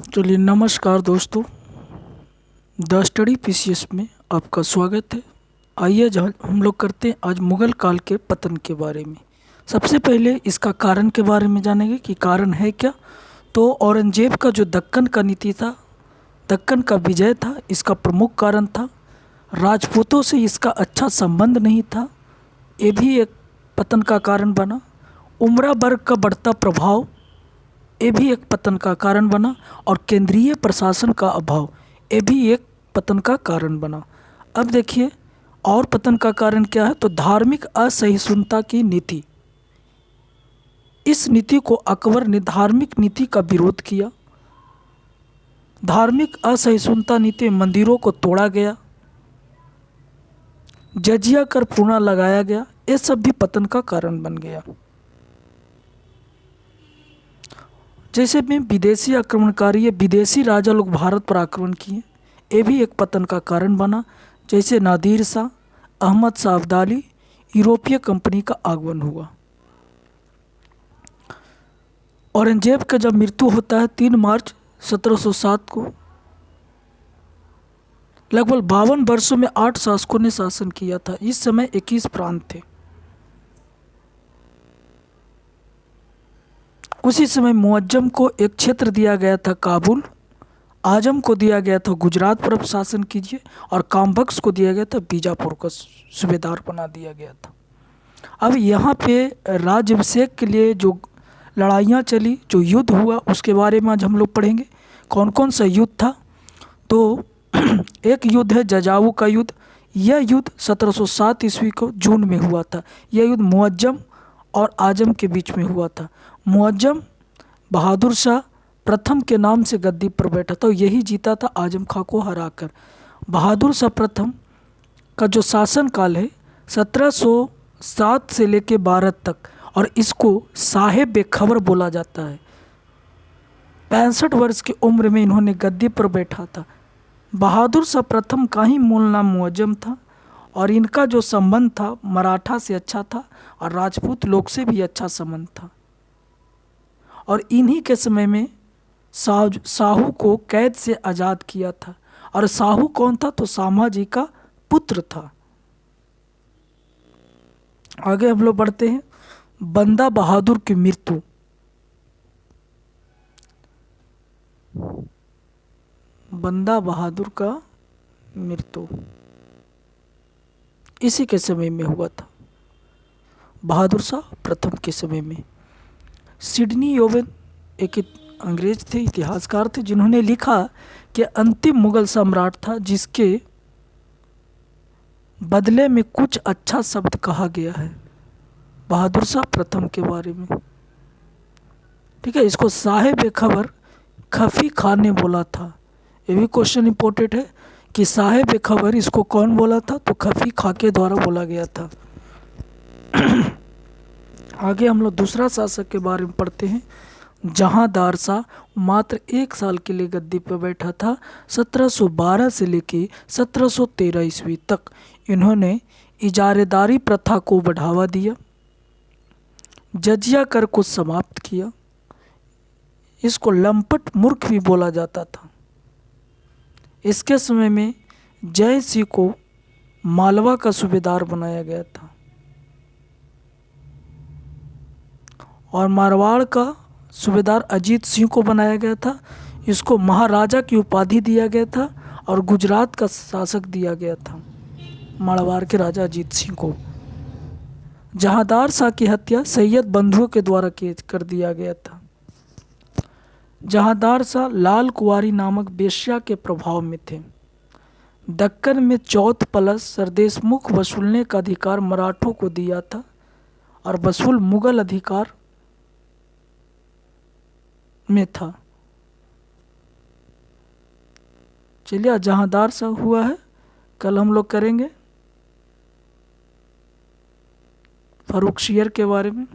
चलिए नमस्कार दोस्तों, द स्टडी पीसीएस में आपका स्वागत है। आइए हम लोग करते हैं आज मुग़ल काल के पतन के बारे में। सबसे पहले इसका कारण के बारे में जानेंगे कि कारण है क्या। तो औरंगजेब का जो दक्कन का नीति था, दक्कन का विजय था, इसका प्रमुख कारण था। राजपूतों से इसका अच्छा संबंध नहीं था, ये भी एक पतन का कारण बना। उमरा वर्ग का बढ़ता प्रभाव, ये भी एक पतन का कारण बना। और केंद्रीय प्रशासन का अभाव, ये भी एक पतन का कारण बना। अब देखिए और पतन का कारण क्या है। तो धार्मिक असहिष्णुता की नीति, इस नीति को अकबर ने धार्मिक नीति का विरोध किया। धार्मिक असहिष्णुता नीति, मंदिरों को तोड़ा गया, जजिया कर पुनः लगाया गया, ये सब भी पतन का कारण बन गया। जैसे में विदेशी आक्रमणकारी या विदेशी राजा लोग भारत पर आक्रमण किए, ये भी एक पतन का कारण बना। जैसे नादिर शाह, अहमद शाह अब्दाली, यूरोपीय कंपनी का आगमन हुआ। औरंगजेब का जब मृत्यु होता है 3 मार्च 1707 को, लगभग 52 वर्षों में 8 शासकों ने शासन किया था। इस समय 21 प्रांत थे। उसी समय मुअज्जम को एक क्षेत्र दिया गया था काबुल, आजम को दिया गया था गुजरात पर शासन कीजिए, और कामबख्श को दिया गया था बीजापुर का सूबेदार बना दिया गया था। अब यहाँ पे राज्याभिषेक के लिए जो लड़ाइयाँ चली, जो युद्ध हुआ, उसके बारे में आज हम लोग पढ़ेंगे। कौन कौन सा युद्ध था। तो एक युद्ध है जजाऊ का युद्ध। यह युद्ध 1707 ईस्वी को जून में हुआ था। यह युद्ध मुअज्जम और आजम के बीच में हुआ था। मुअज्जम बहादुर शाह प्रथम के नाम से गद्दी पर बैठा था, यही जीता था आजम खां को हराकर। बहादुर शाह प्रथम का जो शासन काल है 1707 से लेके 12 तक, और इसको साहेब बेखबर बोला जाता है। 65 वर्ष की उम्र में इन्होंने गद्दी पर बैठा था। बहादुर शाह प्रथम का ही मूल नाम मुअज्जम था, और इनका जो संबंध था मराठा से अच्छा था, और राजपूत लोग से भी अच्छा संबंध था। और इन्हीं के समय में साहू को कैद से आज़ाद किया था। और साहू कौन था। तो शामाजी का पुत्र था। आगे हम लोग बढ़ते हैं। बंदा बहादुर की मृत्यु। बंदा बहादुर का मृत्यु इसी के समय में हुआ था, बहादुर शाह प्रथम के समय में। सिडनी ओवेन एक अंग्रेज थे, इतिहासकार थे, जिन्होंने लिखा कि अंतिम मुगल सम्राट था जिसके बदले में कुछ अच्छा शब्द कहा गया है, बहादुर शाह प्रथम के बारे में। ठीक है, इसको साहेब खबर खफी खान ने बोला था। ये भी क्वेश्चन इंपॉर्टेंट है कि साहेब खबर इसको कौन बोला था। तो खफी खां के द्वारा बोला गया था। आगे हम लोग दूसरा शासक के बारे में पढ़ते हैं। जहांदार शाह मात्र 1 साल के लिए गद्दी पर बैठा था। 1712 से लेके 1713 ईस्वी तक इन्होंने इजारेदारी प्रथा को बढ़ावा दिया, जजिया कर को समाप्त किया। इसको लंपट मूर्ख भी बोला जाता था। इसके समय में जय सिंह को मालवा का सूबेदार बनाया गया था, और मारवाड़ का सूबेदार अजीत सिंह को बनाया गया था। इसको महाराजा की उपाधि दिया गया था, और गुजरात का शासक दिया गया था मारवाड़ के राजा अजीत सिंह को। जहांदार शाह की हत्या सैयद बंधुओं के द्वारा कर दिया गया था। जहांदार शाह लाल कुंवारी नामक वेश्या के प्रभाव में थे। दक्कन में चौथ प्लस सरदेशमुख वसूलने का अधिकार मराठों को दिया था, और वसूल मुगल अधिकार में था। चलिए, जहांदार शाह हुआ है, कल हम लोग करेंगे फारुखशियर के बारे में।